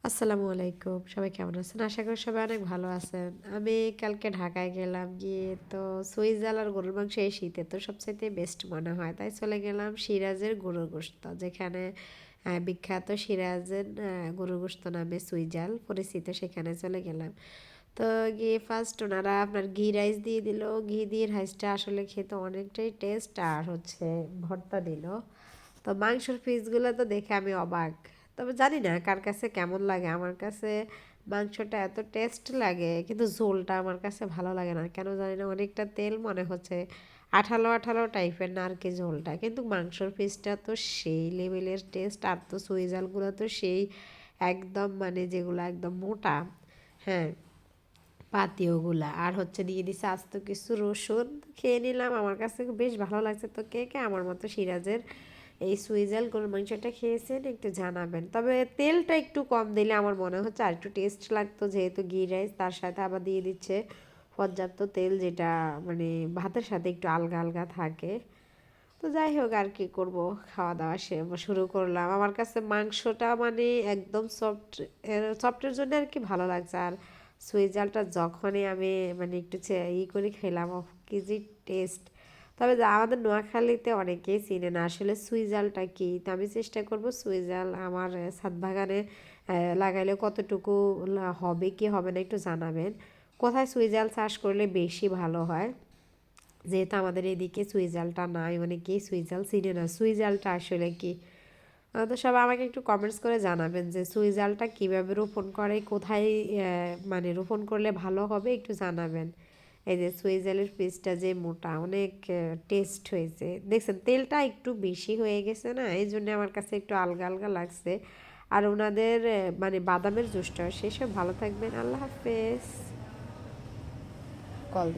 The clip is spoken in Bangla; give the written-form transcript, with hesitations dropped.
আসসালামু আলাইকুম। সবাই কেমন আছেন? আশা করি সবাই অনেক ভালো আছেন। আমি কালকে ঢাকায় গেলাম, গিয়ে তো সুইজাল আর গরুর মাংস এই শীতে তো সবচাইতে বেস্ট মনে হয়। তাই চলে গেলাম সিরাজের গরুর গোশত, যেখানে বিখ্যাত সিরাজের গরুর গোশত নামে সুইজাল পরিচিত, সেখানে চলে গেলাম। তো গিয়ে ফার্স্ট ওনারা আপনার ঘি রাইস দিয়ে দিল। ঘি দিয়ে রাইসটা আসলে খেতে অনেকটাই টেস্ট, আর হচ্ছে ভর্তা দিল। তো মাংসের পিসগুলো তো দেখে আমি অবাক। তবে জানি না কার কাছে কেমন লাগে, আমার কাছে মাংসটা এত টেস্ট লাগে, কিন্তু ঝোলটা আমার কাছে ভালো লাগে না কেন জানি না, অনেকটা তেল মনে হচ্ছে, আঠালো আঠালো টাইপের না আর কি ঝোলটা। কিন্তু মাংসর পিসটা তো সেই লেভেলের টেস্ট, আর তো সুইজালগুলো তো সেই একদম মানে যেগুলো একদম মোটা, হ্যাঁ, পাতিওগুলা, আর হচ্ছে দিয়ে দিছে আস্ত কিছু রসুন। খেয়ে নিলাম, আমার কাছে বেশ ভালো লাগছে। তো কে কে আমার মতো সিরাজের এই সুইজাল গরুর মাংসটা খেয়েছেন একটু জানাবেন। তবে তেলটা একটু কম দিলে আমার মনে হচ্ছে আর একটু টেস্ট লাগতো, যেহেতু ঘি রাইস তার সাথে আবার দিয়ে দিচ্ছে পর্যাপ্ত তেল, যেটা মানে ভাতের সাথে একটু আলগা আলগা থাকে। তো যাই হোক, আর কি করব, খাওয়া দাওয়া শুরু করলাম। আমার কাছে মাংসটা মানে একদম সফট, সফটের জন্য আর কি ভালো লাগছে। আর সুইজালটা যখনই আমি মানে একটু করে খেলাম, কি যে টেস্ট। তবে আমাদের নোয়াখালীতে অনেকেই চিনে না আসলে সুইজালটা কি। তো আমি চেষ্টা করব সুইজাল আমার ছাদ বাগানে লাগাইলে কতটুকু হবে কি হবে না একটু জানাবেন। কোথায় সুইজাল চাষ করলে বেশি ভালো হয়, যেহেতু আমাদের এদিকে সুইজালটা নাই, অনেকেই সুইজাল চিনে না। সুইজালটা আসলে কি, তো সবাই আমাকে একটু কমেন্টস করে জানাবেন যে সুইজালটা কিভাবে রোপণ করে, কোথায় মানে রোপণ করলে ভালো হবে একটু জানাবেন। এই যে সুইজালের পিসটা যে মোটা, অনেক টেস্ট হয়েছে। দেখছেন তেলটা একটু বেশি হয়ে গেছে না, এই জন্য আমার কাছে একটু আলগা আলগা লাগছে। আর ওনাদের মানে বাদামের জুসটা, সেসব ভালো থাকবেন, আল্লাহ হাফেজ। কল